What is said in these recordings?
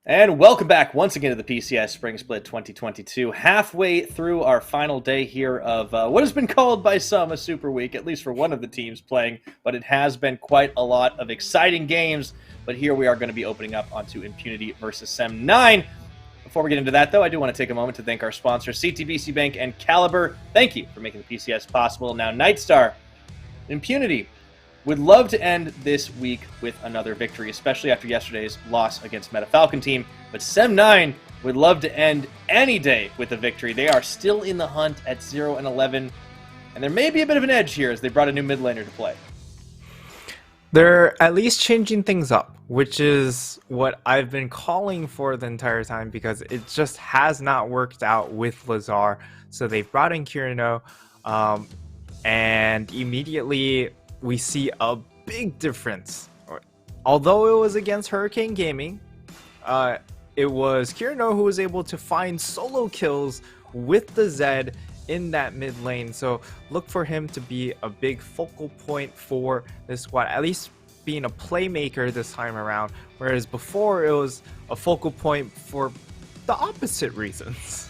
And welcome back once again to the PCS Spring Split 2022. Halfway through our final day here of what has been called by some a super week, at least for one of the teams playing, but it has been quite a lot of exciting games. But here we are going to be opening up onto Impunity versus Sem9. Before we get into that, though, I do want to take a moment to thank our sponsors, CTBC Bank and Caliber. Thank you for making the PCS possible. Now, Nightstar, Impunity would love to end this week with another victory, especially after yesterday's loss against Meta Falcon team. But Sem9 would love to end any day with a victory. They are still in the hunt at 0-11, and there may be a bit of an edge here as they brought a new mid laner to play. They're at least changing things up, which is what I've been calling for the entire time because it just has not worked out with Lazar. So they've brought in Kirino, and immediately we see a big difference. Although it was against Hurricane Gaming, it was Kirino who was able to find solo kills with the Zed in that mid lane. So look for him to be a big focal point for this squad, at least being a playmaker this time around, whereas before it was a focal point for the opposite reasons.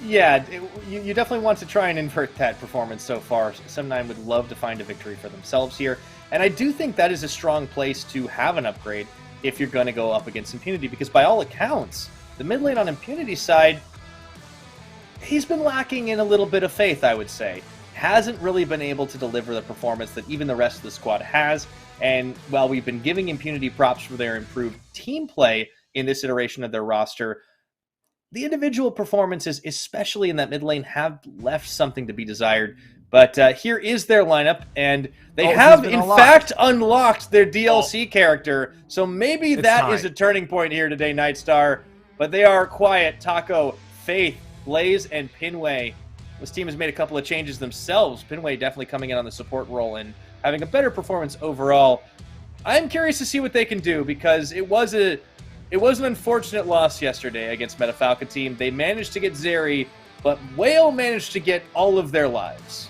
Yeah, you definitely want to try and invert that performance so far. Sem9 would love to find a victory for themselves here. And I do think that is a strong place to have an upgrade if you're going to go up against Impunity, because by all accounts, the mid lane on Impunity's side, he's been lacking in a little bit of faith, I would say. Hasn't really been able to deliver the performance that even the rest of the squad has. And while we've been giving Impunity props for their improved team play in this iteration of their roster, the individual performances, especially in that mid lane, have left something to be desired. But here is their lineup, and they have, in fact, unlocked their DLC character. So maybe that is a turning point here today, Nightstar. But they are quiet. Taco, Faith, Blaze, and Pinway. This team has made a couple of changes themselves. Pinway definitely coming in on the support role and having a better performance overall. I'm curious to see what they can do, because it was an unfortunate loss yesterday against Meta Falcon team. They managed to get Zeri, but Whale managed to get all of their lives.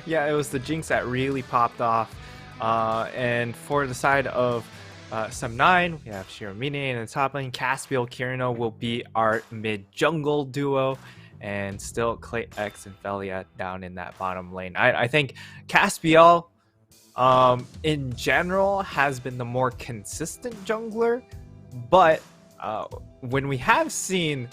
Yeah, it was the Jinx that really popped off. And for the side of Sem9, we have Shiramine in the top lane. Caspiel, Kirino will be our mid-jungle duo. And still Clay X and Felia down in that bottom lane. I think Caspiel, in general, has been the more consistent jungler. But when we have seen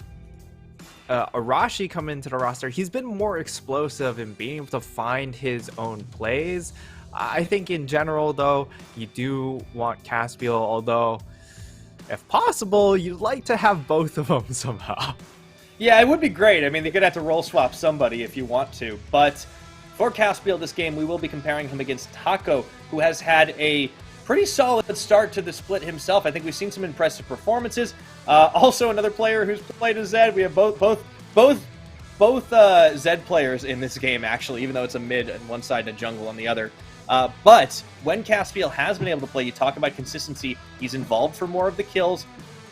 Arashi come into the roster, he's been more explosive in being able to find his own plays. I think in general, though, you do want Caspiel, although if possible, you'd like to have both of them somehow. Yeah, it would be great. I mean, they're going to have to role swap somebody if you want to. But for Caspiel this game, we will be comparing him against Taco, who has had a pretty solid start to the split himself. I think we've seen some impressive performances. Also, another player who's played as Zed. We have both Zed players in this game, actually, even though it's a mid on one side and a jungle on the other. But when Caspiel has been able to play, you talk about consistency. He's involved for more of the kills.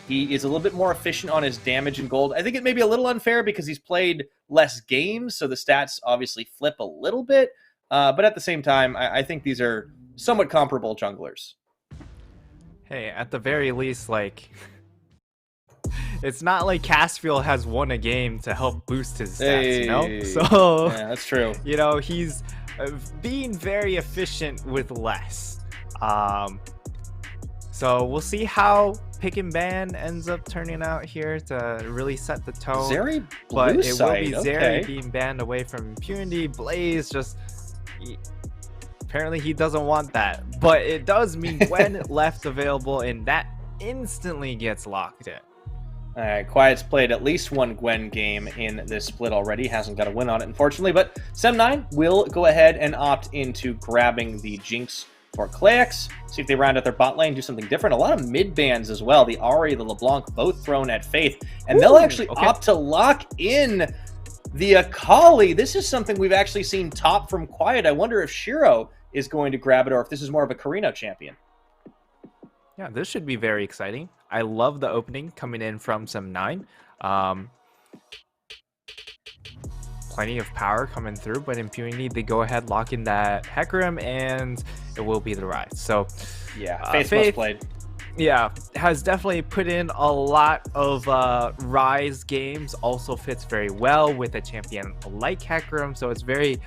He is a little bit more efficient on his damage and gold. I think it may be a little unfair because he's played less games, so the stats obviously flip a little bit. But at the same time, I think these are somewhat comparable junglers. Hey, at the very least, like, it's not like Caspiel has won a game to help boost his stats, you know? So, yeah, that's true. You know, he's being very efficient with less. So we'll see how Pick and Ban ends up turning out here to really set the tone. Zeri but blue it side, will be okay. Zeri being banned away from Impunity. Blaze just... apparently he doesn't want that. But it does mean Gwen left available, and that instantly gets locked in. Alright, Quiet's played at least one Gwen game in this split already. Hasn't got a win on it, unfortunately. But Sem9 will go ahead and opt into grabbing the Jinx for Clax. See if they round out their bot lane, do something different. A lot of mid bans as well. The Ahri, the LeBlanc, both thrown at Faith. And they'll actually opt to lock in the Akali. This is something we've actually seen top from Quiet. I wonder if Shiro is going to grab it or if this is more of a Carino champion. Yeah, this should be very exciting. I love the opening coming in from Sem9. Plenty of power coming through, but Impunity, they go ahead, lock in that Hecarim, and it will be the rise. So yeah, Faith played. Yeah, has definitely put in a lot of Rise games. Also fits very well with a champion like Hecarim, so it's very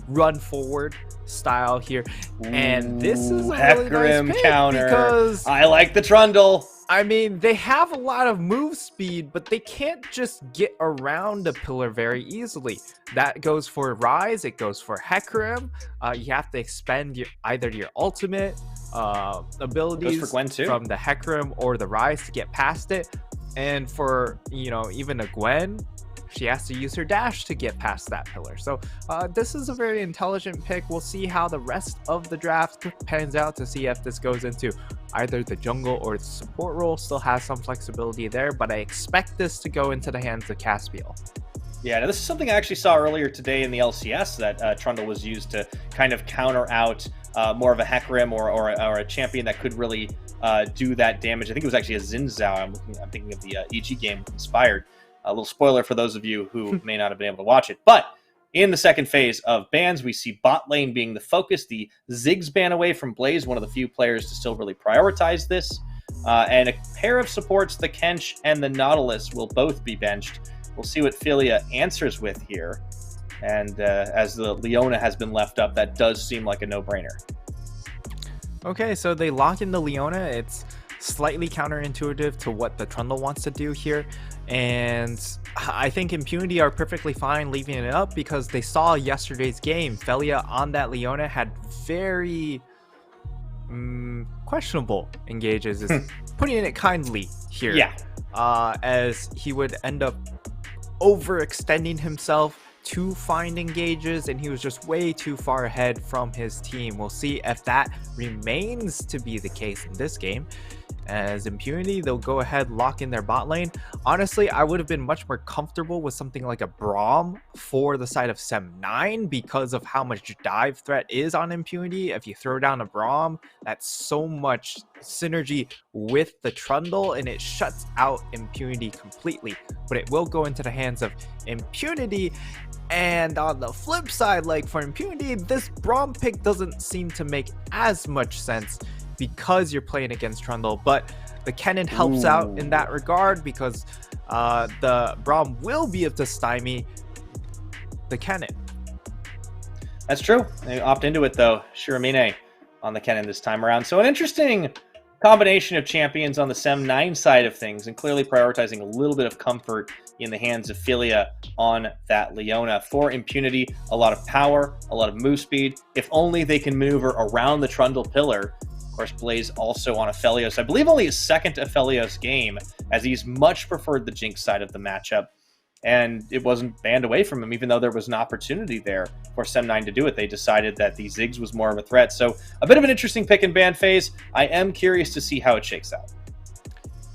run forward style here. And this is Ooh, a really nice Hecarim pick counter. because I like the Trundle. I mean, they have a lot of move speed, but they can't just get around a pillar very easily. That goes for Rise, it goes for Hecarim. You have to expend either your ultimate It goes for abilities Gwen too. from the Hecarim or the Rise to get past it. And for, even a Gwen, she has to use her dash to get past that pillar. So this is a very intelligent pick. We'll see how the rest of the draft pans out to see if this goes into either the jungle or the support role. Still has some flexibility there, but I expect this to go into the hands of Caspiel. Yeah, now this is something I actually saw earlier today in the LCS that Trundle was used to kind of counter out more of a Hecarim or a champion that could really do that damage. I think it was actually a Xin Zhao. I'm thinking of the EG game Inspired. A little spoiler for those of you who may not have been able to watch it. But in the second phase of bans, we see bot lane being the focus. The Ziggs ban away from Blaze, one of the few players to still really prioritize this. And a pair of supports, the Kench and the Nautilus, will both be benched. We'll see what Philia answers with here. And as the Leona has been left up, that does seem like a no-brainer. Okay, so they lock in the Leona. It's slightly counterintuitive to what the Trundle wants to do here. And I think Impunity are perfectly fine leaving it up because they saw yesterday's game. Felia on that Leona had very questionable engages, is putting it kindly here. Yeah. As he would end up overextending himself to find engages, and he was just way too far ahead from his team. We'll see if that remains to be the case in this game. As Impunity, they'll go ahead, lock in their bot lane. Honestly, I would have been much more comfortable with something like a Braum for the side of Sem9 because of how much dive threat is on Impunity. If you throw down a Braum, that's so much synergy with the Trundle, and it shuts out Impunity completely. But it will go into the hands of Impunity. And on the flip side, like for Impunity, this Braum pick doesn't seem to make as much sense because you're playing against Trundle, but the Kennen helps out in that regard because the Braum will be able to stymie the Kennen. That's true. They opt into it, though. Shiramine on the Kennen this time around. So an interesting combination of champions on the Sem9 side of things, and clearly prioritizing a little bit of comfort in the hands of Philia on that Leona. For Impunity, a lot of power, a lot of move speed. If only they can maneuver around the Trundle pillar. Of course, Blaze also on Aphelios. I believe only his second Aphelios game, as he's much preferred the Jinx side of the matchup. And it wasn't banned away from him, even though there was an opportunity there for Sem9 to do it. They decided that the Ziggs was more of a threat. So a bit of an interesting pick and ban phase. I am curious to see how it shakes out.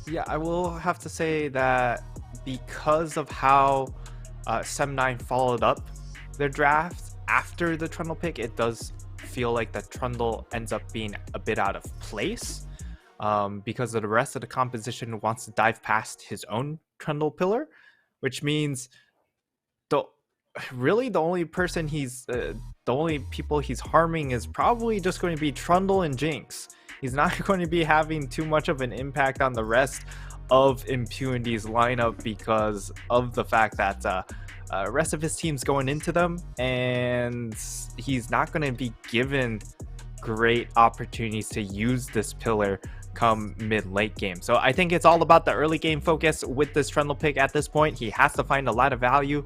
Yeah, I will have to say that because of how Sem9 followed up their draft after the Trundle pick, it does feel like the Trundle ends up being a bit out of place because of the rest of the composition wants to dive past his own Trundle pillar, which means the only person the only people he's harming is probably just going to be Trundle and Jinx. He's not going to be having too much of an impact on the rest of Impunity's lineup because of the fact that the rest of his team's going into them, and he's not going to be given great opportunities to use this pillar come mid-late game. So I think it's all about the early game focus with this Trundle pick at this point. He has to find a lot of value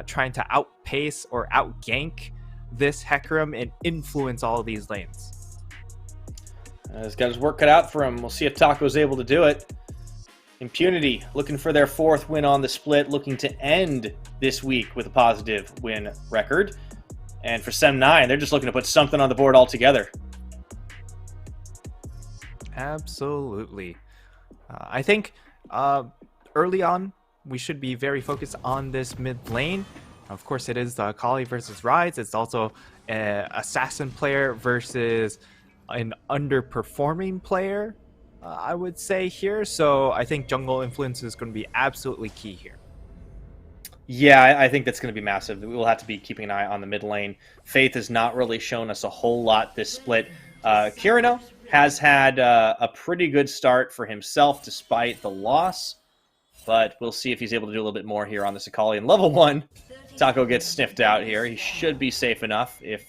trying to outpace or outgank this Hecarim and influence all of these lanes. He's got his work cut out for him. We'll see if Taco's able to do it. Impunity looking for their fourth win on the split, looking to end this week with a positive win record. And for Sem9, they're just looking to put something on the board altogether. Absolutely. I think early on, we should be very focused on this mid lane. Of course, it is the Kali versus Rise. It's also an assassin player versus an underperforming player, I would say here. So I think jungle influence is going to be absolutely key here. Yeah, I think that's going to be massive. We will have to be keeping an eye on the mid lane. Faith has not really shown us a whole lot this split. Kirino has had a pretty good start for himself despite the loss, but we'll see if he's able to do a little bit more here on this Akali. In level 1, Taco gets sniffed out here. He should be safe enough. If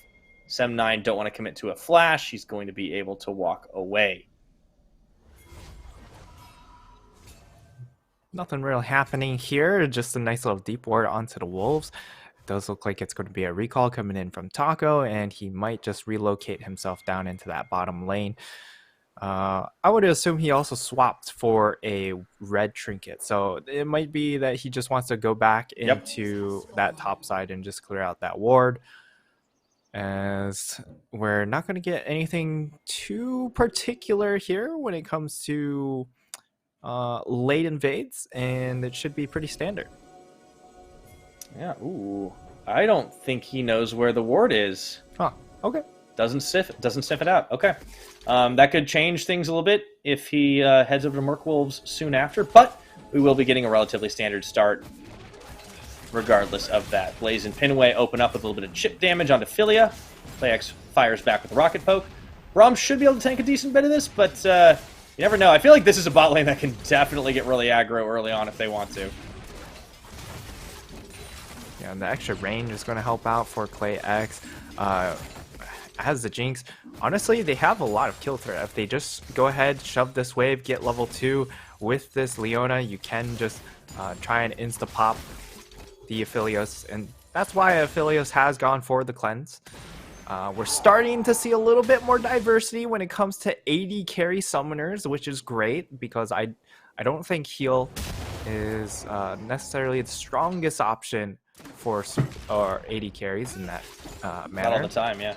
Sem9 don't want to commit to a flash, he's going to be able to walk away. Nothing real happening here, just a nice little deep ward onto the Wolves. It does look like it's going to be a recall coming in from Taco, and he might just relocate himself down into that bottom lane. I would assume he also swapped for a red trinket, so it might be that he just wants to go back into that top side and just clear out that ward, as we're not going to get anything too particular here when it comes to late invades, and it should be pretty standard. Yeah, ooh. I don't think he knows where the ward is. Huh, okay. Doesn't sniff it out. Okay. That could change things a little bit if he heads over to Merc Wolves soon after, but we will be getting a relatively standard start regardless of that. Blaze and Pinway open up with a little bit of chip damage onto Philia. PlayX fires back with a Rocket Poke. Braum should be able to tank a decent bit of this, but you never know. I feel like this is a bot lane that can definitely get really aggro early on if they want to. Yeah, and the extra range is going to help out for PlayX. As the Jinx, honestly, they have a lot of kill threat. If they just go ahead, shove this wave, get level 2 with this Leona, you can just try and insta-pop the Aphelios, and that's why Aphelios has gone for the cleanse. We're starting to see a little bit more diversity when it comes to AD carry summoners, which is great, because I don't think heal is necessarily the strongest option for AD carries in that manner. Not all the time, yeah.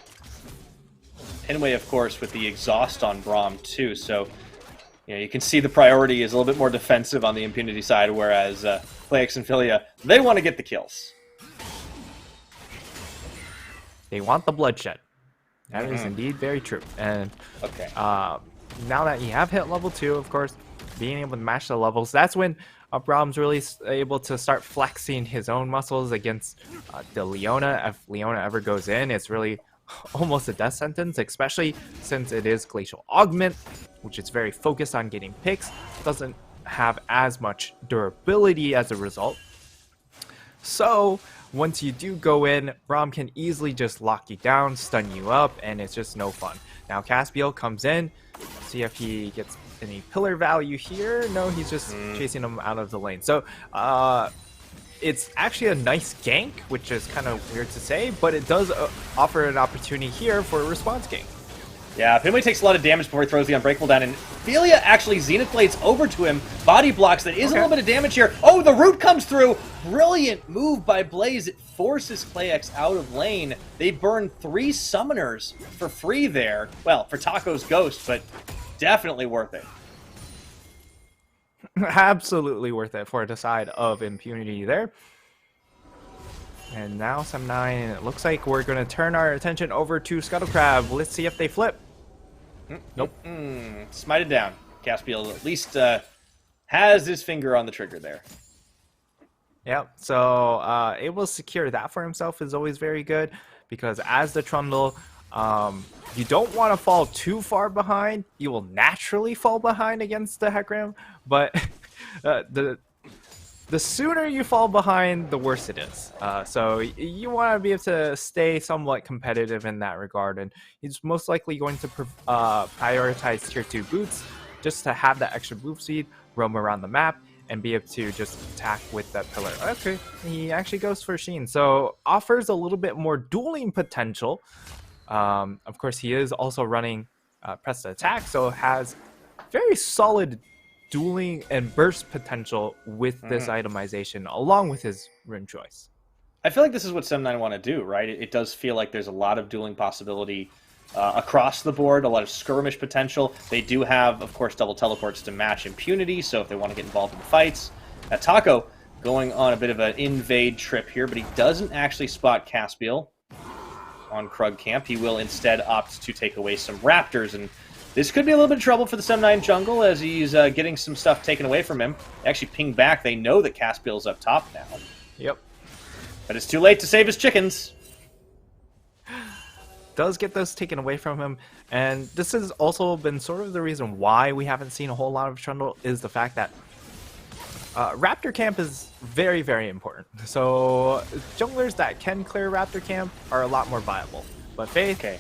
Pinway, of course, with the exhaust on Braum too, so you can see the priority is a little bit more defensive on the impunity side, whereas PlayX and Philia, they want to get the kills. They want the bloodshed. That is indeed very true. And okay. Now that you have hit level 2, of course, being able to match the levels, that's when Braum's really able to start flexing his own muscles against the Leona. If Leona ever goes in, it's really almost a death sentence, especially since it is Glacial Augment, which is very focused on getting picks. Doesn't have as much durability as a result. So once you do go in, Braum can easily just lock you down, stun you up, and it's just no fun. Now Caspiel comes in, see if he gets any pillar value here. No, he's just chasing him out of the lane. So it's actually a nice gank, which is kind of weird to say, but it does offer an opportunity here for a response gank. Yeah, Pinway takes a lot of damage before he throws the Unbreakable down, and Philia actually Zenith Blades over to him, body blocks. That is a little bit of damage here. Oh, the root comes through! Brilliant move by Blaze. It forces PlayX out of lane. They burn 3 summoners for free there. Well, for Taco's Ghost, but definitely worth it. Absolutely worth it for the side of impunity there. And now Sem9, it looks like we're going to turn our attention over to Scuttle Crab. Let's see if they flip. Nope. Smited down. Caspiel at least has his finger on the trigger there. Yep, so able to secure that for himself is always very good, because as the Trundle, you don't want to fall too far behind. You will naturally fall behind against the Hecarim, but the sooner you fall behind, the worse it is. So you want to be able to stay somewhat competitive in that regard, and he's most likely going to prioritize tier 2 boots just to have that extra move speed, roam around the map, and be able to just attack with that pillar. Okay, he actually goes for Sheen, so offers a little bit more dueling potential. Of course, he is also running press to attack, so has very solid dueling and burst potential with this itemization, along with his rune choice. I feel like this is what Sem9 want to do, right? It does feel like there's a lot of dueling possibility across the board, a lot of skirmish potential. They do have, of course, double teleports to match impunity, so if they want to get involved in the fights. Taco going on a bit of an invade trip here, but he doesn't actually spot Caspiel on Krug camp. He will instead opt to take away some raptors, and this could be a little bit of trouble for the Sem9 jungle as he's getting some stuff taken away from him. They actually ping back. They know that Caspiel's up top now. Yep. But it's too late to save his chickens. does get those taken away from him, and this has also been sort of the reason why we haven't seen a whole lot of Trundle, is the fact that Raptor Camp is very, very important. So junglers that can clear Raptor Camp are a lot more viable. But Faith, okay.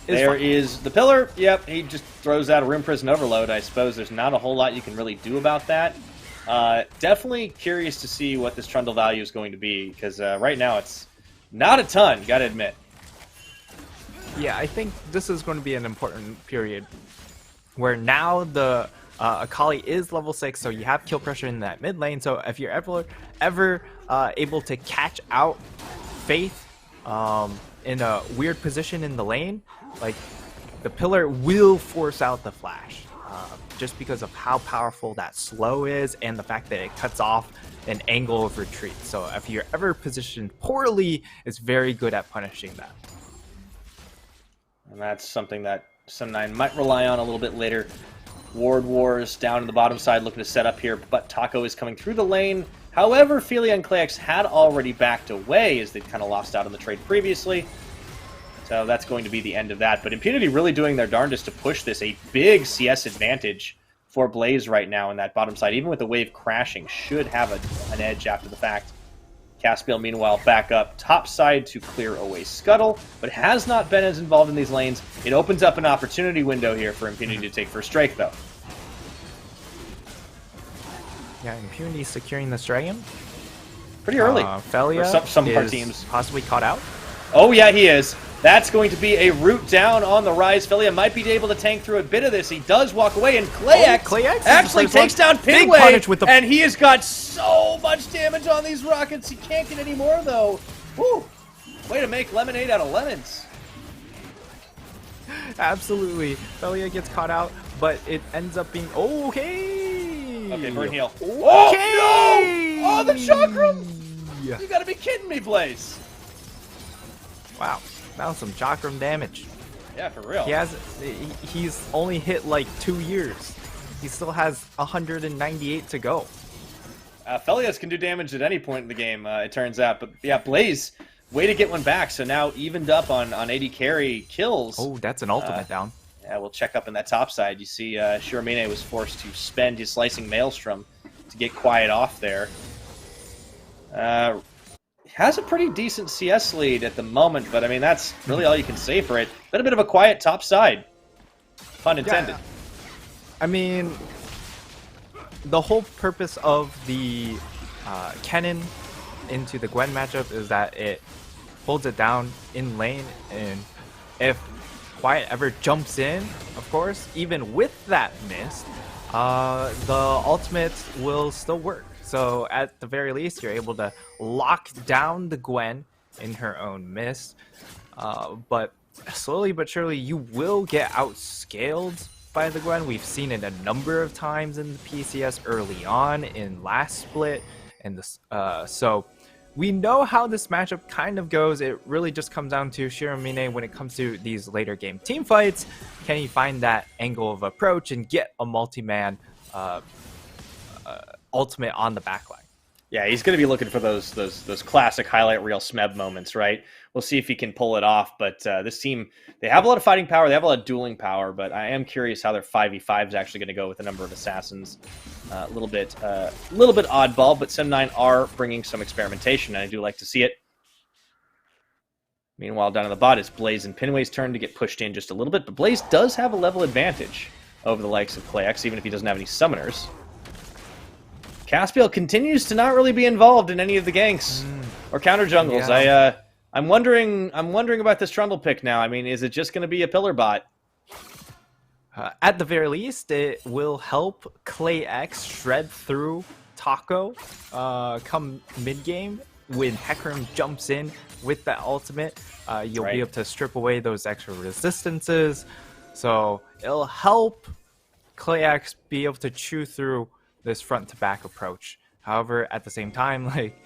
There is the pillar. Yep, he just throws out a Room Prison Overload. I suppose there's not a whole lot you can really do about that. Definitely curious to see what this Trundle value is going to be, because right now it's not a ton, gotta admit. Yeah, I think this is going to be an important period where now the Akali is level 6, so you have kill pressure in that mid lane. So if you're ever able to catch out Faith in a weird position in the lane, like, the pillar will force out the flash, just because of how powerful that slow is and the fact that it cuts off an angle of retreat. So if you're ever positioned poorly, it's very good at punishing that. And that's something that Sum9 might rely on a little bit later. Ward Wars down in the bottom side looking to set up here, but Taco is coming through the lane. However, Felia and Clayx had already backed away as they'd kind of lost out on the trade previously. So that's going to be the end of that. But Impunity really doing their darndest to push this. A big CS advantage for Blaze right now in that bottom side. Even with the wave crashing, should have an edge after the fact. Caspiel, meanwhile, back up top side to clear away Scuttle, but has not been as involved in these lanes. It opens up an opportunity window here for Impunity to take first strike, though. Yeah, Impunity securing this dragon. Pretty early. Felia some of our is teams possibly caught out. Oh, yeah, he is. That's going to be a root down on the rise. Felia might be able to tank through a bit of this. He does walk away, and Clayx actually takes down Pinway, and he has got so much damage on these rockets. He can't get any more, though. Woo! Way to make lemonade out of lemons. Absolutely. Felia gets caught out, but it ends up being okay. Okay, burn heal. Okay. Oh, no! Oh, the chakram! You gotta be kidding me, Blaze. Wow. That was some chakram damage. Yeah, for real. He's only hit like 2 years. He still has 198 to go. Felias can do damage at any point in the game, it turns out. But yeah, Blaze, way to get one back. So now evened up on AD carry kills. Oh, that's an ultimate down. Yeah, we'll check up in that top side. You see Shiramine was forced to spend his Slicing Maelstrom to get quiet off there. Has a pretty decent CS lead at the moment, but I mean, that's really all you can say for it. Been a bit of a quiet top side. Pun intended. Yeah. I mean, the whole purpose of the Kennen into the Gwen matchup is that it holds it down in lane, and if Quiet ever jumps in, of course, even with that miss, the ultimate will still work. So at the very least, you're able to lock down the Gwen in her own mist. But slowly but surely, you will get outscaled by the Gwen. We've seen it a number of times in the PCS early on in last split. And so we know how this matchup kind of goes. It really just comes down to Shiramine when it comes to these later game team fights. Can he find that angle of approach and get a multi-man ultimate on the backline? Yeah, he's going to be looking for those classic highlight reel Smeb moments, right? We'll see if he can pull it off. But this team, they have a lot of fighting power. They have a lot of dueling power. But I am curious how their 5v5 is actually going to go with a number of assassins. A little bit oddball, but Sum9 are bringing some experimentation, and I do like to see it. Meanwhile, down on the bot, it's Blaze and Pinway's turn to get pushed in just a little bit. But Blaze does have a level advantage over the likes of Clayx, even if he doesn't have any summoners. Caspiel continues to not really be involved in any of the ganks or counter jungles. Yeah. I'm wondering about this Trundle pick now. I mean, is it just going to be a pillar bot? At the very least, it will help Clayx shred through Taco come mid game when Hecarim jumps in with that ultimate. You'll be able to strip away those extra resistances. So it'll help Clayx be able to chew through this front to back approach. However, at the same time, like,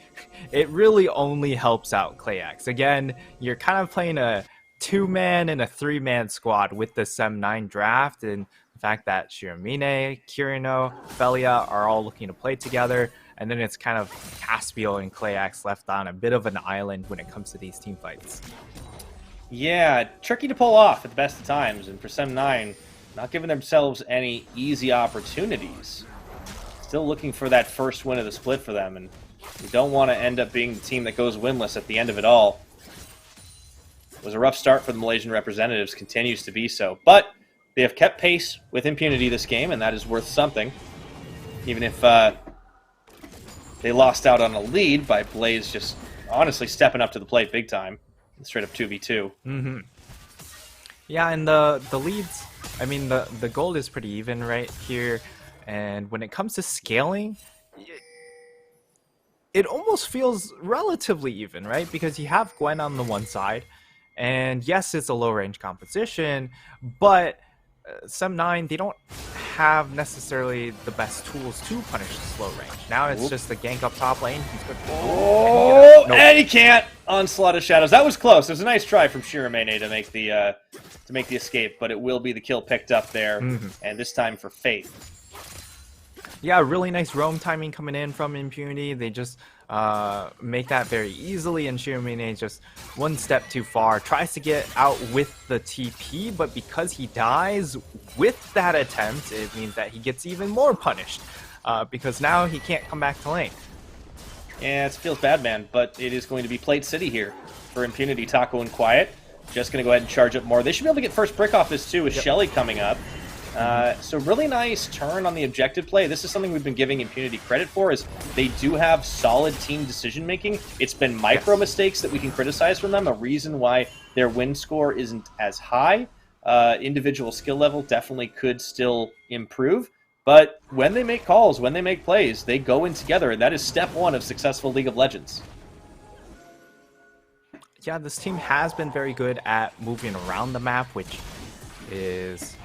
it really only helps out Clayx. Again, you're kind of playing a 2-man and a 3-man squad with the Sum9 draft, and the fact that Shiramine, Kirino, Felia are all looking to play together, and then it's kind of Caspiel and Clayx left on a bit of an island when it comes to these team fights. Yeah, tricky to pull off at the best of times, and for Sem9, not giving themselves any easy opportunities. Still looking for that first win of the split for them, and you don't want to end up being the team that goes winless at the end of it all. It was a rough start for the Malaysian representatives, continues to be so, but they have kept pace with impunity this game, and that is worth something. Even if they lost out on a lead by Blaze just honestly stepping up to the plate big time. Straight up 2v2. Mm-hmm. Yeah, and the leads, I mean, the gold is pretty even right here. And when it comes to scaling, it almost feels relatively even, right? Because you have Gwen on the one side, and yes, it's a low-range competition, but Sem9, they don't have necessarily the best tools to punish the slow range. Now it's just the gank up top lane. He's good. Oh, and he can't. Onslaught of Shadows. That was close. It was a nice try from Shiromene to make the escape, but it will be the kill picked up there, and this time for Faith. Yeah, really nice roam timing coming in from Impunity. They just make that very easily, and Shiromene just one step too far. Tries to get out with the TP, but because he dies with that attempt, it means that he gets even more punished, because now he can't come back to lane. Yeah, it feels bad, man, but it is going to be Plate City here for Impunity. Taco and Quiet just going to go ahead and charge up more. They should be able to get first brick off this too with Shelly coming up. So really nice turn on the objective play. This is something we've been giving Impunity credit for, is they do have solid team decision making. It's been micro mistakes that we can criticize from them, a reason why their win score isn't as high. Individual skill level definitely could still improve, but when they make calls, when they make plays, they go in together, and that is step one of successful League of Legends. Yeah, this team has been very good at moving around the map, which is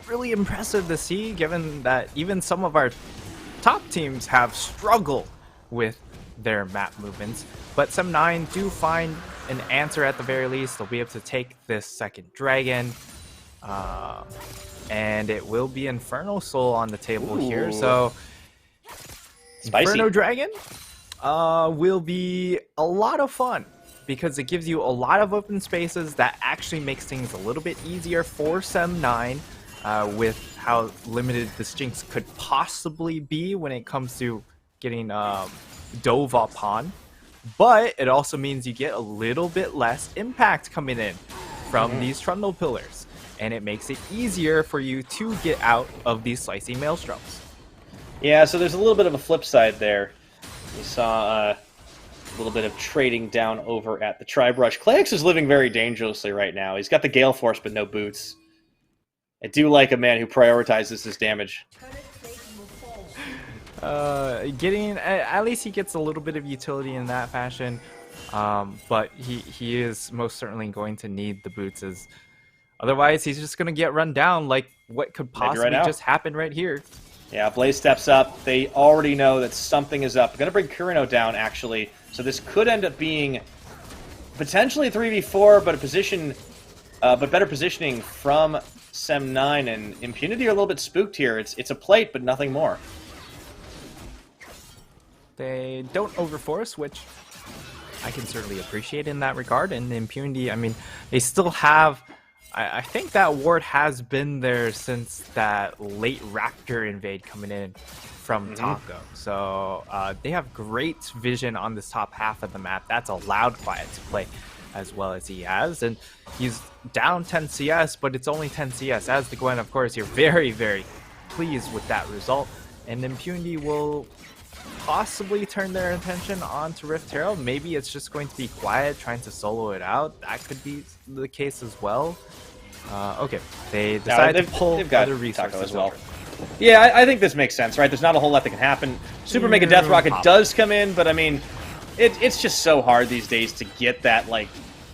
really impressive to see, given that even some of our top teams have struggled with their map movements. But Sem9 do find an answer at the very least. They'll be able to take this second dragon, and it will be Inferno Soul on the table here. So Spicy. Inferno Dragon will be a lot of fun, because it gives you a lot of open spaces that actually makes things a little bit easier for Sem9. With how limited this Jinx could possibly be when it comes to getting dove upon. But it also means you get a little bit less impact coming in from these Trundle Pillars, and it makes it easier for you to get out of these slicing maelstroms. Yeah, so there's a little bit of a flip side there. We saw a little bit of trading down over at the Tri-Brush. Clayx is living very dangerously right now. He's got the Gale Force, but no boots. I do like a man who prioritizes his damage. At least he gets a little bit of utility in that fashion, but he is most certainly going to need the boots, as otherwise he's just going to get run down like what could possibly just happen right here. Yeah, Blaze steps up. They already know that something is up. Going to bring Kurino down, actually, so this could end up being potentially a 3v4, but but better positioning from Sem9, and Impunity are a little bit spooked here. It's a plate, but nothing more. They don't overforce, which I can certainly appreciate in that regard. And Impunity, I mean, they still have... I think that ward has been there since that late Raptor invade coming in from Taco. So they have great vision on this top half of the map. That's allowed Quiet to play as well as he has, and he's down 10 CS, but it's only 10 CS. As the Gwen, of course, you're very, very pleased with that result, and Impunity will possibly turn their attention on to Rift Herald. Maybe it's just going to be Quiet trying to solo it out. That could be the case as well. Okay, they decide to pull other resources as well. over. Yeah, I think this makes sense, right? There's not a whole lot that can happen. Super Mega Death Rocket does come in, but I mean, it's just so hard these days to get that, like,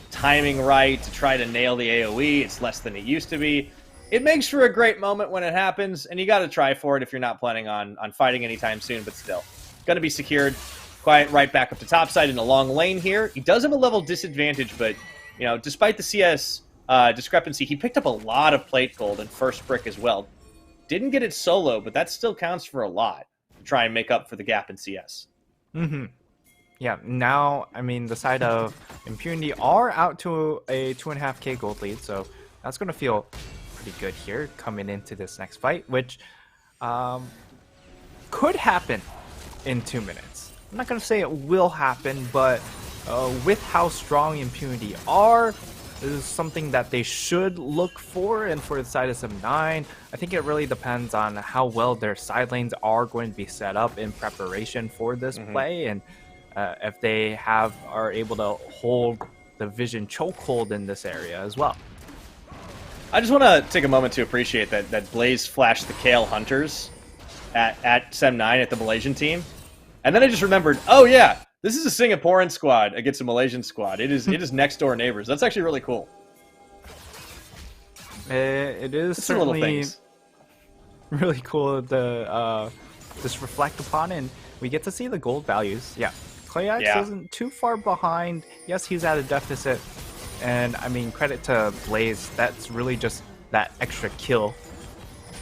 timing right, to try to nail the AoE. It's less than it used to be. It makes for a great moment when it happens, and you got to try for it if you're not planning on fighting anytime soon, but still. Going to be secured. Quiet right back up to topside in a long lane here. He does have a level disadvantage, but, you know, despite the CS discrepancy, he picked up a lot of plate gold and first brick as well. Didn't get it solo, but that still counts for a lot to try and make up for the gap in CS. Yeah, now, I mean, the side of Impunity are out to a 2.5k gold lead, so that's going to feel pretty good here coming into this next fight, which could happen in 2 minutes. I'm not going to say it will happen, but with how strong Impunity are, this is something that they should look for. And for the side of Sub9, I think it really depends on how well their side lanes are going to be set up in preparation for this play, and if they are able to hold the Vision chokehold in this area as well. I just want to take a moment to appreciate that Blaze flashed the Kale Hunters at Sem9 at the Malaysian team. And then I just remembered, oh yeah, this is a Singaporean squad against a Malaysian squad. It is next door neighbors. That's actually really cool. It is it's certainly little things. Really cool to just reflect upon, and we get to see the gold values. Yeah, Clayx isn't too far behind. Yes, he's at a deficit, and I mean, credit to Blaze. That's really just that extra kill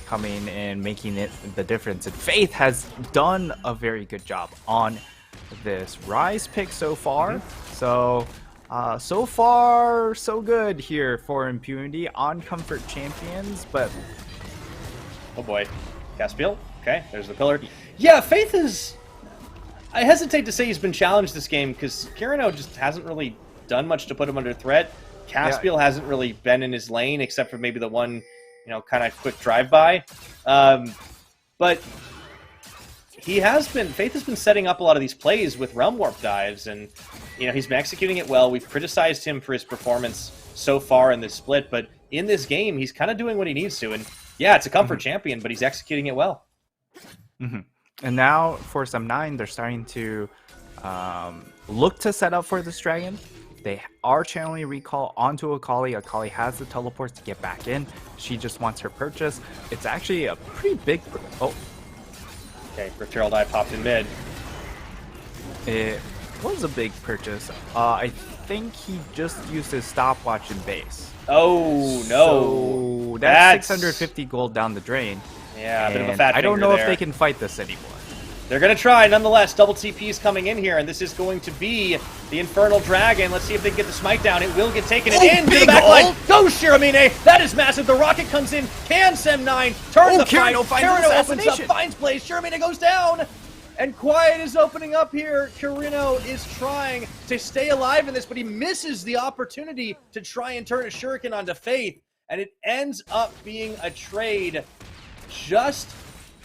coming and making it the difference. And Faith has done a very good job on this Rise pick so far. So so far so good here for Impunity on Comfort Champions. But oh boy, Caspiel. Okay, there's the pillar. Yeah, Faith is, I hesitate to say he's been challenged this game because Kirino just hasn't really done much to put him under threat. Caspiel hasn't really been in his lane except for maybe the one, you know, kind of quick drive-by. But Faith has been setting up a lot of these plays with Realm Warp dives, and, you know, he's been executing it well. We've criticized him for his performance so far in this split, but in this game, he's kind of doing what he needs to. And yeah, it's a comfort champion, but he's executing it well. And now for Sem9, they're starting to look to set up for this dragon. They are channeling Recall onto Akali. Akali has the teleports to get back in. She just wants her purchase. It's actually a pretty big... Oh. Okay, Rift Herald Eye popped in mid. It was a big purchase. I think he just used his stopwatch in base. Oh, no. So that's 650 gold down the drain. Yeah, a bit of a fat I don't know there. if they can fight this anymore. They're going to try, nonetheless. Double TP's coming in here, and this is going to be the Infernal Dragon. Let's see if they can get the smite down. It will get taken in to the back line. Go, Shiramine! That is massive. The rocket comes in. Can Sem9 turn the fight? Kirino opens up, finds place. Shiramine goes down. And Quiet is opening up here. Kirino is trying to stay alive in this, but he misses the opportunity to try and turn a shuriken onto Faith. And it ends up being a trade just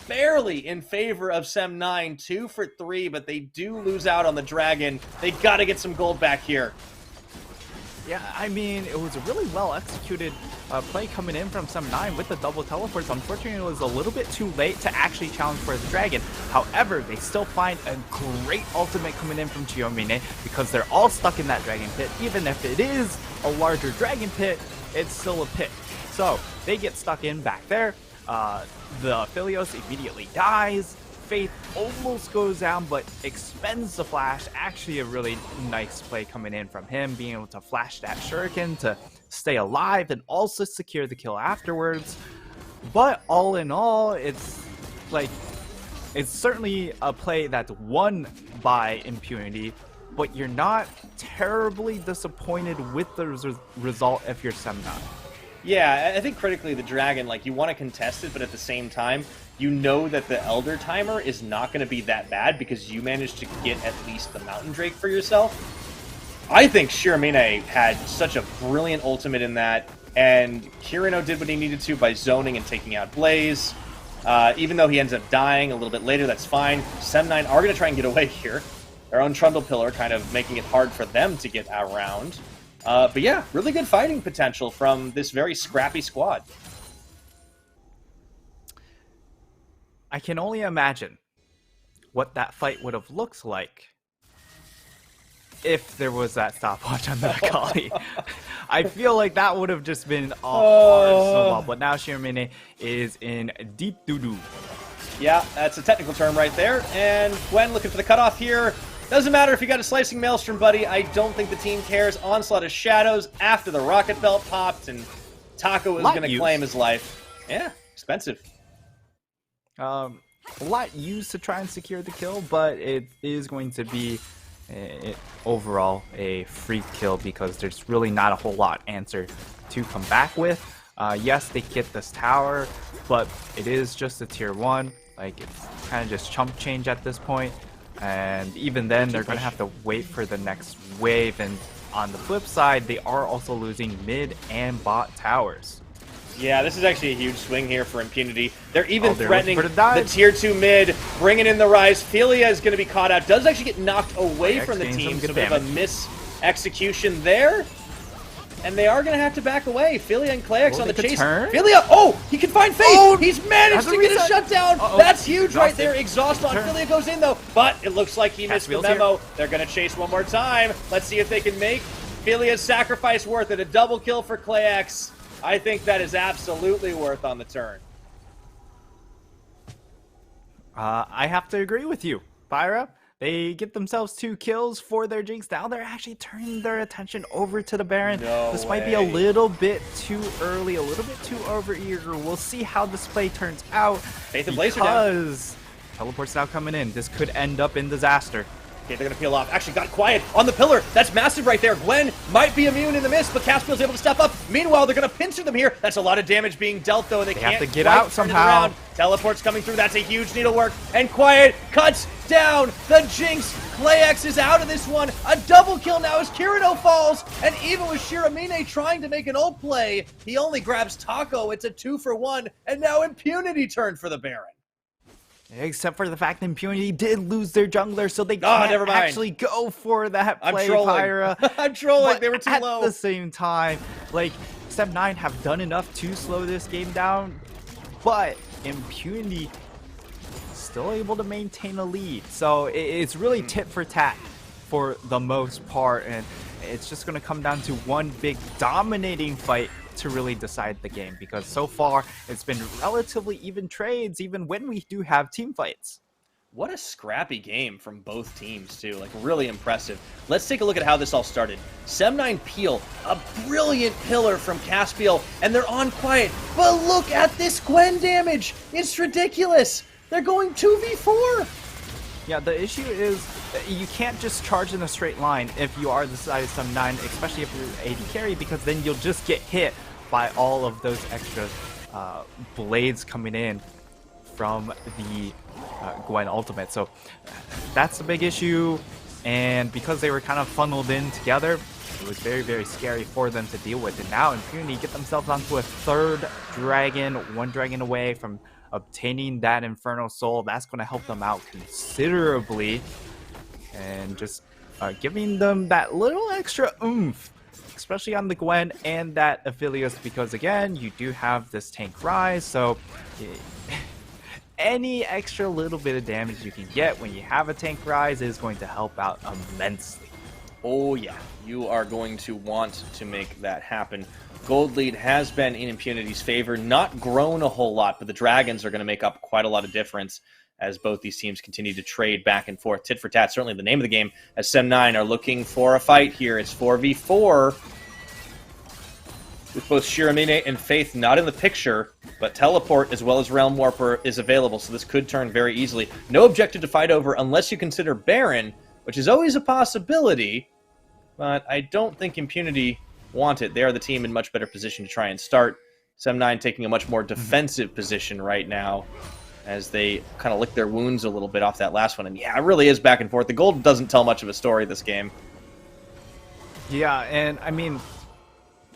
barely in favor of Sem9, 2 for 3, but they do lose out on the dragon. They got to get some gold back here. Yeah, I mean, it was a really well executed play coming in from Sem9 with the double teleports. Unfortunately, it was a little bit too late to actually challenge for the dragon. However, they still find a great ultimate coming in from Chiomine because they're all stuck in that dragon pit. Even if it is a larger dragon pit, it's still a pit. So they get stuck in back there. The Philios immediately dies. Faith almost goes down, but expends the flash. Actually, a really nice play coming in from him, being able to flash that shuriken to stay alive and also secure the kill afterwards. But all in all, it's certainly a play that's won by Impunity, but you're not terribly disappointed with the result if you're Sem9. Yeah, I think critically the dragon, like, you want to contest it, but at the same time, you know that the Elder timer is not going to be that bad because you managed to get at least the Mountain Drake for yourself. I think Shiramine had such a brilliant ultimate in that, and Kirino did what he needed to by zoning and taking out Blaze. Even though he ends up dying a little bit later, that's fine. Sem9 are going to try and get away here. Their own Trundle Pillar kind of making it hard for them to get around. But yeah, really good fighting potential from this very scrappy squad. I can only imagine what that fight would have looked like if there was that stopwatch on the Akali. I feel like that would have just been a hard snowball, but now Shiramine is in deep doo-doo. Yeah, that's a technical term right there. And Gwen looking for the cutoff here. Doesn't matter if you got a Slicing Maelstrom, buddy. I don't think the team cares. Onslaught of Shadows after the rocket belt popped, and Taco is going to claim his life. Yeah, expensive. A lot used to try and secure the kill, but it is going to be overall a free kill because there's really not a whole lot answer to come back with. Yes, they get this tower, but it is just a tier 1. Like, it's kind of just chump change at this point. And even then, they're going to have to wait for the next wave. And on the flip side, they are also losing mid and bot towers. Yeah, this is actually a huge swing here for Impunity. They're even threatening the tier 2 mid, bringing in the rise. Philia is going to be caught out. Does actually get knocked away from the team, so we have a miss-execution there. And they are going to have to back away. Philia and Kleax on the chase. Philia, oh, he can find Faith. Oh, he's managed to get a shutdown. That's huge right there. Exhaust on Philia goes in, though. But it looks like he missed the memo. They're going to chase one more time. Let's see if they can make Philia's sacrifice worth it. A double kill for Kleax. I think that is absolutely worth on the turn. I have to agree with you, Pyra. They get themselves 2 kills for their Jinx. Now they're actually turning their attention over to the Baron. This might be a little bit too early, a little bit too over-eager. We'll see how this play turns out. Faith and Blazer because teleport's now coming in. This could end up in disaster. Okay, they're going to peel off. Actually, got quiet on the pillar. That's massive right there. Gwen might be immune in the mist, but Caspiel's able to step up. Meanwhile, they're going to pincer them here. That's a lot of damage being dealt, though. They can't have to get out somehow. Teleport's coming through. That's a huge needlework. And Quiet cuts down the Jinx. Kleax is out of this one. A double kill now as Kirino falls. And even with Shiramine trying to make an ult play, he only grabs Taco. It's a 2-for-1. And now Impunity turned for the Baron. Except for the fact that Impunity did lose their jungler, so they can't actually go for that play, Pyra. I'm trolling. But they were too low. At the same time, like, Step9 have done enough to slow this game down, but Impunity still able to maintain a lead. So it's really tit for tat for the most part, and it's just going to come down to one big dominating fight to really decide the game, because so far it's been relatively even trades even when we do have team fights. What a scrappy game from both teams too, like really impressive. Let's take a look at how this all started. Sem9 peel, a brilliant pillar from Caspiel, and they're on Quiet, but look at this Gwen damage, it's ridiculous. They're going 2v4. Yeah, the issue is you can't just charge in a straight line if you are the side of Sem9, especially if you're AD carry, because then you'll just get hit by all of those extra blades coming in from the Gwen ultimate. So that's the big issue, and because they were kind of funneled in together, it was very, very scary for them to deal with. And now Impunity get themselves onto a 3rd dragon, 1 dragon away from obtaining that Infernal Soul. That's going to help them out considerably, and just giving them that little extra oomph, especially on the Gwen and that Aphelios, because again, you do have this tank rise, so any extra little bit of damage you can get when you have a tank rise is going to help out immensely. Oh yeah, you are going to want to make that happen. Gold lead has been in Impunity's favor, not grown a whole lot, but the Dragons are going to make up quite a lot of difference as both these teams continue to trade back and forth. Tit for tat, certainly the name of the game, as Sem9 are looking for a fight here. It's 4v4, with both Shiramine and Faith not in the picture, but Teleport as well as Realm Warper is available, so this could turn very easily. No objective to fight over unless you consider Baron, which is always a possibility, but I don't think Impunity want it. They are the team in much better position to try and start. Sem9 taking a much more defensive position right now, as they kind of lick their wounds a little bit off that last one. And yeah, it really is back and forth. The gold doesn't tell much of a story this game. Yeah, and I mean,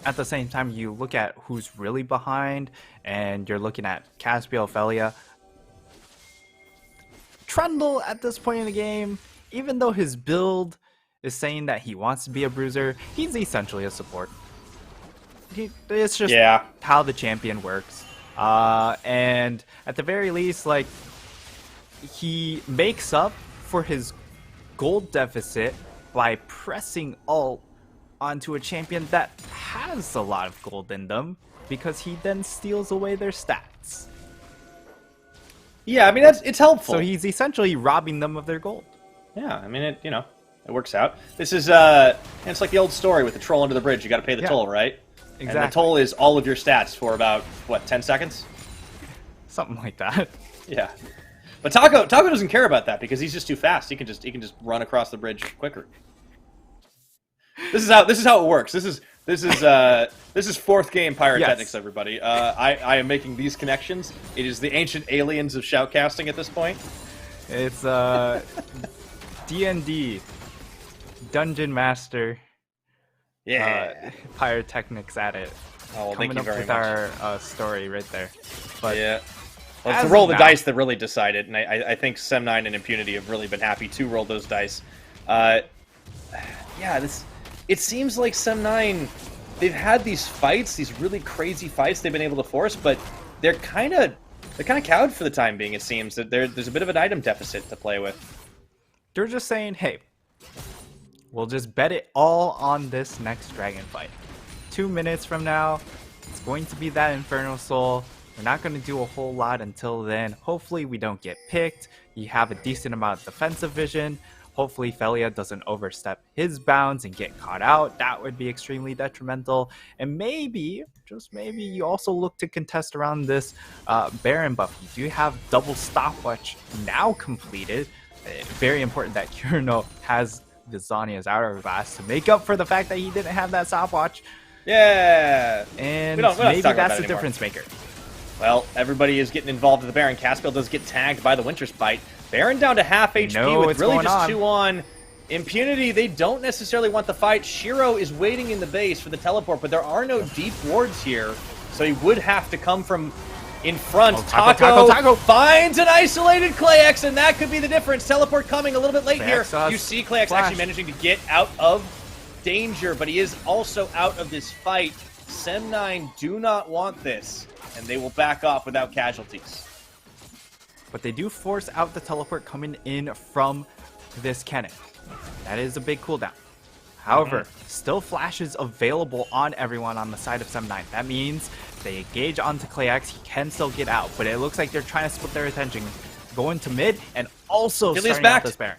at the same time, you look at who's really behind, and you're looking at Caspiel, Ophelia. Trundle, at this point in the game, even though his build is saying that he wants to be a bruiser, he's essentially a support. It's just how the champion works. And at the very least, like, he makes up for his gold deficit by pressing ult onto a champion that has a lot of gold in them, because he then steals away their stats. Yeah, I mean, it's helpful. So he's essentially robbing them of their gold. Yeah, I mean, it works out. This is, it's like the old story with the troll under the bridge. You got to pay the toll, right? Exactly. And the toll is all of your stats for about, what, 10 seconds? Something like that. Yeah. But Taco doesn't care about that because he's just too fast. He can just run across the bridge quicker. This is how it works. This is fourth game pyrotechnics, yes. Everybody. I am making these connections. It is the ancient aliens of shoutcasting at this point. It's D&D Dungeon Master. Yeah. Pyrotechnics at it. Oh, well, coming thank you up very with much. Our story right there. But yeah. Well, it's the roll the dice that really decided, and I think Sem9 and Impunity have really been happy to roll those dice. Yeah, it seems like Sem9, they've had these fights, these really crazy fights they've been able to force, but they're kind of cowed for the time being. It seems that there's a bit of an item deficit to play with. They're just saying, hey, we'll just bet it all on this next dragon fight. 2 minutes from now, it's going to be that Infernal Soul. We're not going to do a whole lot until then. Hopefully we don't get picked. You have a decent amount of defensive vision. Hopefully Felia doesn't overstep his bounds and get caught out. That would be extremely detrimental. And maybe, just maybe, you also look to contest around this Baron buff. You do have double stopwatch now completed. Very important that Kirino has the Zanya's Hourglass to make up for the fact that he didn't have that stopwatch. Yeah! And maybe that's the difference maker. Well, everybody is getting involved in the Baron. Caspiel does get tagged by the Winter Spite. Baron down to half HP with really just 2 on. Impunity, they don't necessarily want the fight. Shiro is waiting in the base for the teleport, but there are no deep wards here, so he would have to come from in front. Oh, Taco finds an isolated Clayx, and that could be the difference. Teleport coming a little bit late here. You see Clayx actually managing to get out of danger, but he is also out of this fight. Sem9 do not want this, and they will back off without casualties. But they do force out the teleport coming in from this cannon. That is a big cooldown. However, still flashes available on everyone on the side of Sem9. That means they engage onto Clayx, he can still get out, but it looks like they're trying to split their attention. Going to mid and also starting out this Baron.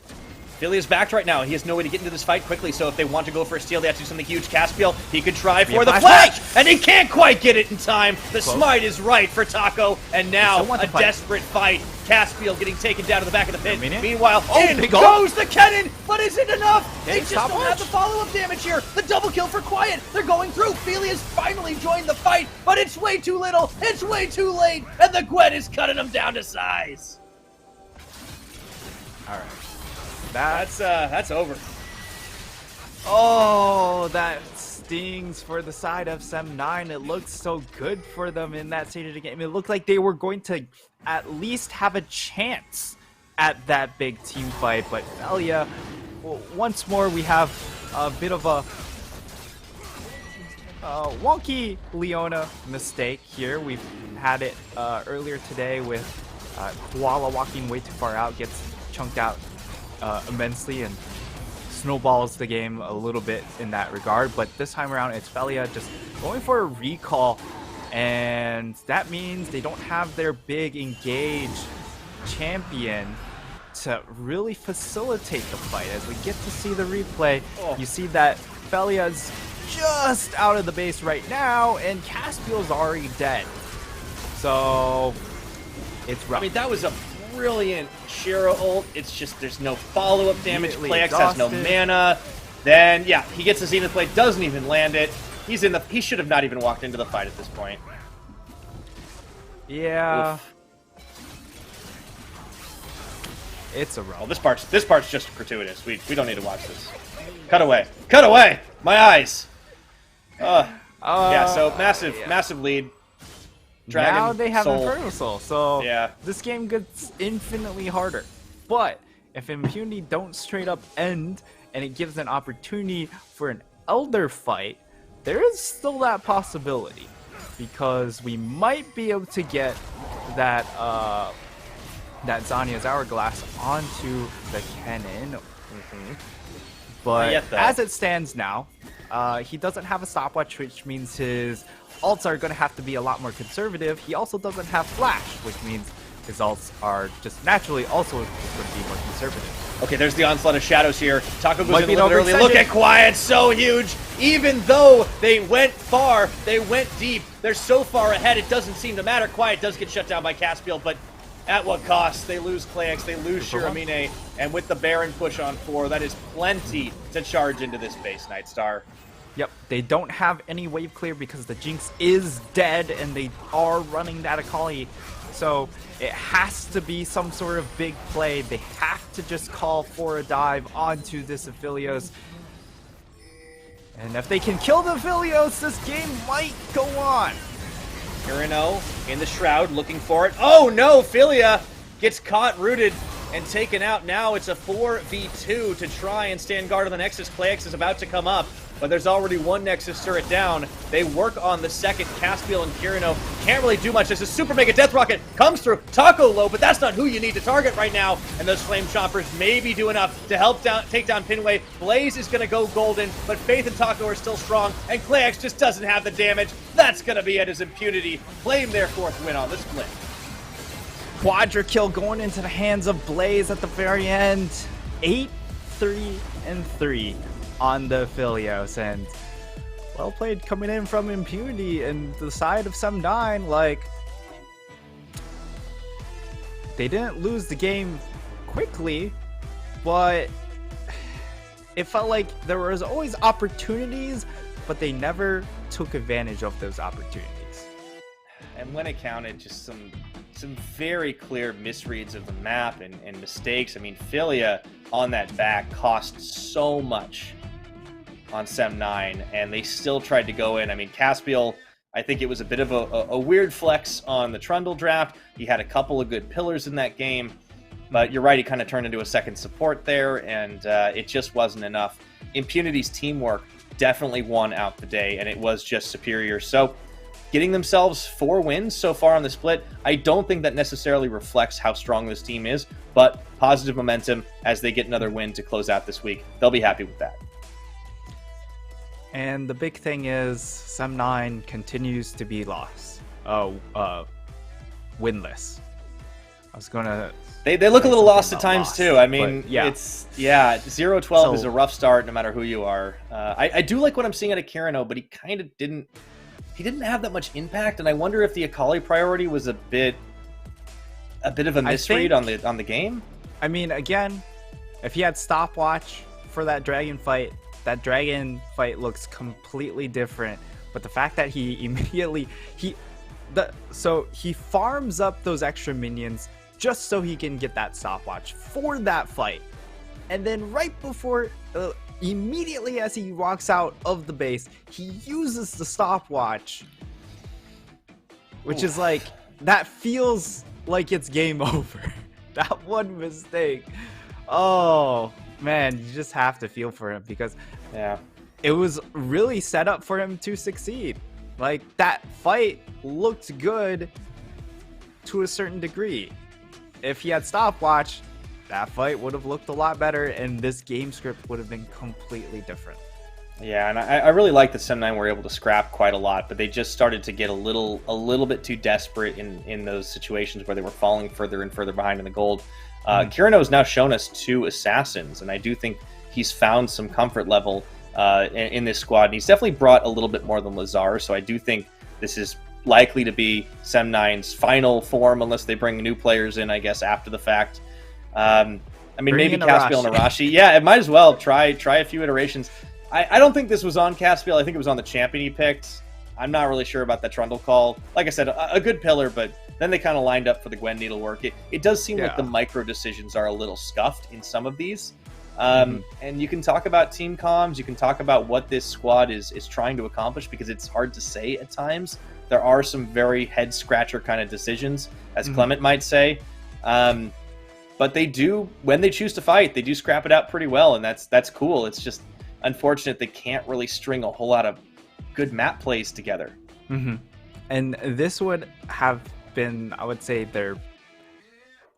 Philly is backed right now. He has no way to get into this fight quickly, so if they want to go for a steal, they have to do something huge. Caspiel, he could try for the flash, and he can't quite get it in time. The smite is right for Taco, and now a desperate fight. Caspiel getting taken down to the back of the pit. Meanwhile, in goes the cannon, but is it enough? They just don't have the follow-up damage here. The double kill for Quiet. They're going through. Feely has finally joined the fight, but it's way too little. It's way too late, and the Gwen is cutting them down to size. All right. That's over. Oh, that stings for the side of Sem9. It looked so good for them in that stage of the game. It looked like they were going to at least have a chance at that big team fight. But Felia, well, once more we have a bit of a wonky Leona mistake here. We've had it earlier today with Koala walking way too far out, gets chunked out immensely and snowballs the game a little bit in that regard. But this time around, it's Felia just going for a recall, and that means they don't have their big engage champion to really facilitate the fight. As we get to see the replay, you see that Felia's just out of the base right now, and Caspiel's already dead. So it's rough. I mean, that was a brilliant Shiro ult. It's just there's no follow-up damage. Clayx has no mana. Then yeah, he gets the Zenith Blade, doesn't even land it. He should have not even walked into the fight at this point. Yeah. Oof. It's a roll. Oh, this part's just gratuitous. We don't need to watch this. Cut away. Cut away! My eyes. Yeah, so massive lead. Dragon now they have Soul. Infernal Soul, so yeah. This game gets infinitely harder. But if Impunity don't straight up end and it gives an opportunity for an Elder fight, there is still that possibility, because we might be able to get that that Zanya's Hourglass onto the cannon. But as it stands now, he doesn't have a stopwatch, which means his ults are going to have to be a lot more conservative. He also doesn't have flash, which means his ults are just naturally also going to be more conservative. Okay, there's the onslaught of shadows here. Taco goes in a little bit early. Look at Quiet, so huge. Even though they went far, they went deep. They're so far ahead, it doesn't seem to matter. Quiet does get shut down by Caspiel, but At what cost? They lose Clayx, they lose Shiramine, and with the Baron push on 4, that is plenty to charge into this base, Nightstar. Yep, they don't have any wave clear because the Jinx is dead and they are running that Akali. So it has to be some sort of big play. They have to just call for a dive onto this Aphelios. And if they can kill the Aphelios, this game might go on. Kirino in the Shroud looking for it. Oh no, Philia gets caught, rooted, and taken out. Now it's a 4v2 to try and stand guard on the Nexus. Clayx is about to come up, but there's already one Nexus turret down. They work on the second. Caspiel and Kirino can't really do much. This is Super Mega Death Rocket comes through. Taco low, but that's not who you need to target right now. And those Flame Choppers maybe do enough to help take down Pinway. Blaze is going to go golden, but Faith and Taco are still strong, and Clayx just doesn't have the damage. That's going to be at his Impunity. Claim their 4th win on the split. Quadra kill going into the hands of Blaze at the very end. 8-3-3 on the Aphelios, and well played coming in from Impunity and the side of Sum9. Like, they didn't lose the game quickly, but it felt like there was always opportunities, but they never took advantage of those opportunities. And when it counted, just some very clear misreads of the map and mistakes. I mean, Philia on that back cost so much on Sem9, and they still tried to go in. I mean, Caspiel, I think it was a bit of a weird flex on the Trundle draft. He had a couple of good pillars in that game, but you're right, he kind of turned into a second support there, and it just wasn't enough. Impunity's teamwork definitely won out the day, and it was just superior. So getting themselves 4 wins so far on the split, I don't think that necessarily reflects how strong this team is, but positive momentum as they get another win to close out this week. They'll be happy with that. And the big thing is Sem9 continues to be winless. I was gonna. They look a little lost at times too. I mean, yeah. It's 0-12 is a rough start no matter who you are. I do like what I'm seeing out of Kirino, but he kind of didn't. He didn't have that much impact, and I wonder if the Akali priority was a bit of a misread on the game. I mean, again, if he had stopwatch for that dragon fight looks completely different. But the fact that he immediately he farms up those extra minions just so he can get that stopwatch for that fight, and then right before. Immediately as he walks out of the base, he uses the stopwatch, which is like, that feels like it's game over. That one mistake. Oh man, you just have to feel for him, because it was really set up for him to succeed. Like, that fight looked good to a certain degree. If he had stopwatch, that fight would have looked a lot better, and this game script would have been completely different. Yeah, and I really like that Sem9 were able to scrap quite a lot, but they just started to get a little bit too desperate in those situations where they were falling further and further behind in the gold. Kirino has now shown us 2 assassins, and I do think he's found some comfort level in this squad, and he's definitely brought a little bit more than Lazar, so I do think this is likely to be Sem9's final form, unless they bring new players in, I guess, after the fact. I mean, maybe Caspiel and Arashi. Yeah, it might as well try a few iterations. I don't think this was on Caspiel. I think it was on the champion he picked. I'm not really sure about that Trundle call. Like I said, a good pillar, but then they kind of lined up for the Gwen needle work. It does seem like the micro decisions are a little scuffed in some of these. And you can talk about team comms. You can talk about what this squad is trying to accomplish, because it's hard to say at times. There are some very head-scratcher kind of decisions, as Clement might say. But they do, when they choose to fight, they do scrap it out pretty well, and that's cool. It's just unfortunate they can't really string a whole lot of good map plays together. And this would have been, I would say, their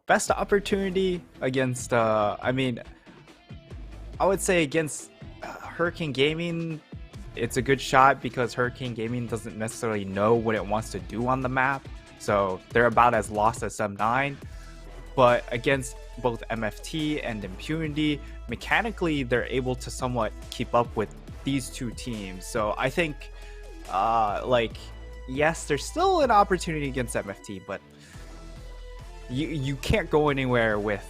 best opportunity against, I would say against Hurricane Gaming. It's a good shot because Hurricane Gaming doesn't necessarily know what it wants to do on the map, so they're about as lost as Sem9. But against both MFT and Impunity, mechanically, they're able to somewhat keep up with these 2 teams. So I think, yes, there's still an opportunity against MFT, but you can't go anywhere with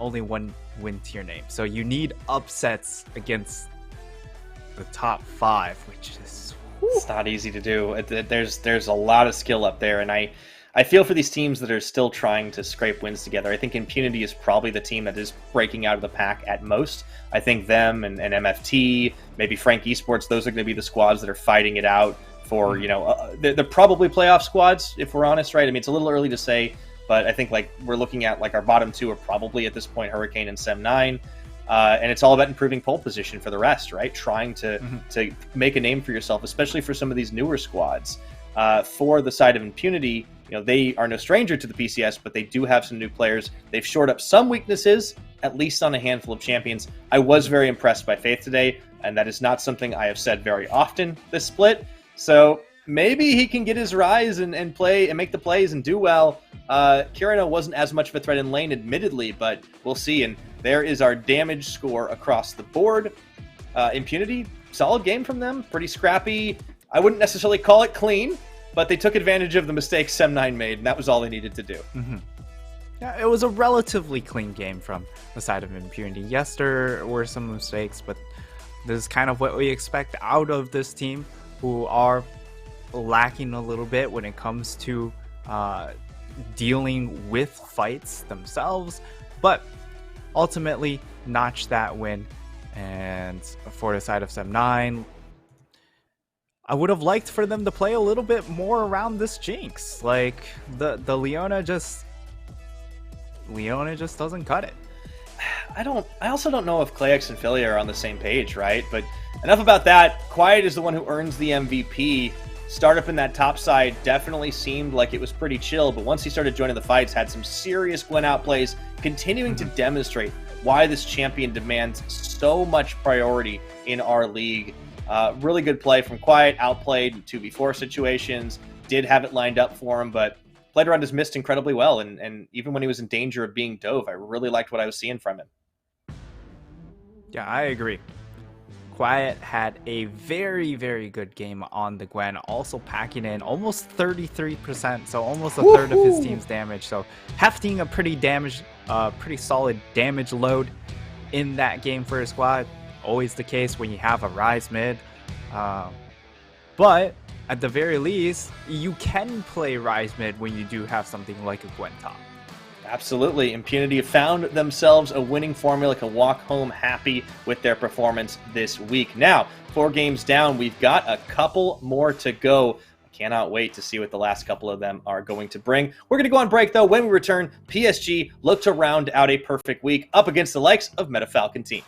only one win to your name. So you need upsets against the top 5, which is it's not easy to do. There's a lot of skill up there, and I feel for these teams that are still trying to scrape wins together. I think Impunity is probably the team that is breaking out of the pack at most. I think them and MFT, maybe Frank Esports, those are going to be the squads that are fighting it out for, they're probably playoff squads, if we're honest, right? I mean, it's a little early to say, but I think like we're looking at like our bottom 2 are probably at this point Hurricane and Sem9. And it's all about improving pole position for the rest, right? Trying to make a name for yourself, especially for some of these newer squads. For the side of Impunity, they are no stranger to the PCS, but they do have some new players. They've shored up some weaknesses, at least on a handful of champions. I was very impressed by Faith today, and that is not something I have said very often this split. So maybe he can get his rise and play and make the plays and do well. Kirino wasn't as much of a threat in lane, admittedly, but we'll see. And there is our damage score across the board. Impunity, solid game from them. Pretty scrappy. I wouldn't necessarily call it clean, but they took advantage of the mistakes Sem9 made, and that was all they needed to do. Yeah, it was a relatively clean game from the side of Impunity. Yes, there were some mistakes, but this is kind of what we expect out of this team, who are lacking a little bit when it comes to dealing with fights themselves, but ultimately notch that win. And for the side of Sem9, I would have liked for them to play a little bit more around this Jinx. Like the Leona just doesn't cut it. I also don't know if Clayx and Philly are on the same page, right? But enough about that. Quiet is the one who earns the MVP. Startup in that top side definitely seemed like it was pretty chill, but once he started joining the fights, had some serious Gwen outplays, continuing to demonstrate why this champion demands so much priority in our league. Really good play from Quiet, outplayed in 2v4 situations, did have it lined up for him, but played around his mist incredibly well, and even when he was in danger of being dove, I really liked what I was seeing from him. Yeah, I agree. Quiet had a very, very good game on the Gwen, also packing in almost 33%, so almost a third of his team's damage. So hefting a pretty solid damage load in that game for his squad. Always the case when you have a Rise mid. But at the very least, you can play Rise mid when you do have something like a Gwen top. Absolutely. Impunity have found themselves a winning formula, can walk home happy with their performance this week. Now, 4 games down, we've got a couple more to go. I cannot wait to see what the last couple of them are going to bring. We're going to go on break, though. When we return, PSG look to round out a perfect week up against the likes of Meta Falcon team.